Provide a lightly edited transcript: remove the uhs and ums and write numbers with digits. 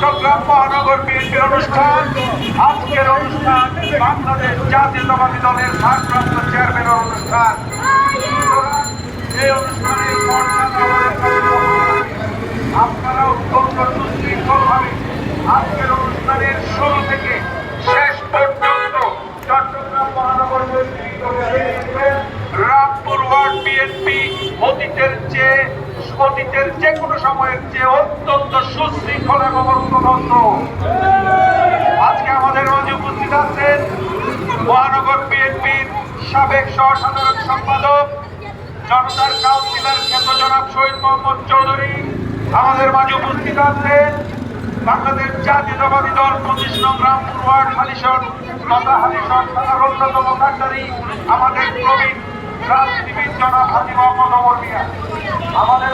চট্টগ্রাম মহানগর বিএনপির অনুষ্ঠান। আজকের অনুষ্ঠান বাংলাদেশ জাতীয়তাবাদী দলের ভারপ্রাপ্ত চেয়ারম্যানের অনুষ্ঠান। এই অনুষ্ঠানের আপনারা অত্যন্ত সুশৃঙ্খলভাবে আজকের অনুষ্ঠানের শুরু থেকে শেষ পর্যন্ত চট্টগ্রাম মহানগর রামপুর ওয়ার্ড বিএনপি অতীতের যে কোনো সময়ের চেয়ে অত্যন্ত সুশৃঙ্খল এবং ঐক্যবদ্ধ। আজকে আমাদের মাঝে উপস্থিত আছেন মহানগর বিএনপির সাবেক সহসাধারণ সম্পাদক জনতার কাউন্সিলর খ্যাত জনাব শহীদ মোহাম্মদ চৌধুরী। আমাদের মাঝে উপস্থিত আছেন বাংলাদেশ জাতীয়তাবাদী দল 25 নং রামপুর ওয়ার্ড হালিশহর তথা হালিশহর থানার অন্যতম কান্ডারি আমাদের প্রবীণ রাজনীতিবিদ জনাব হাজী মোহাম্মদ ওমর মিয়া। আমাদের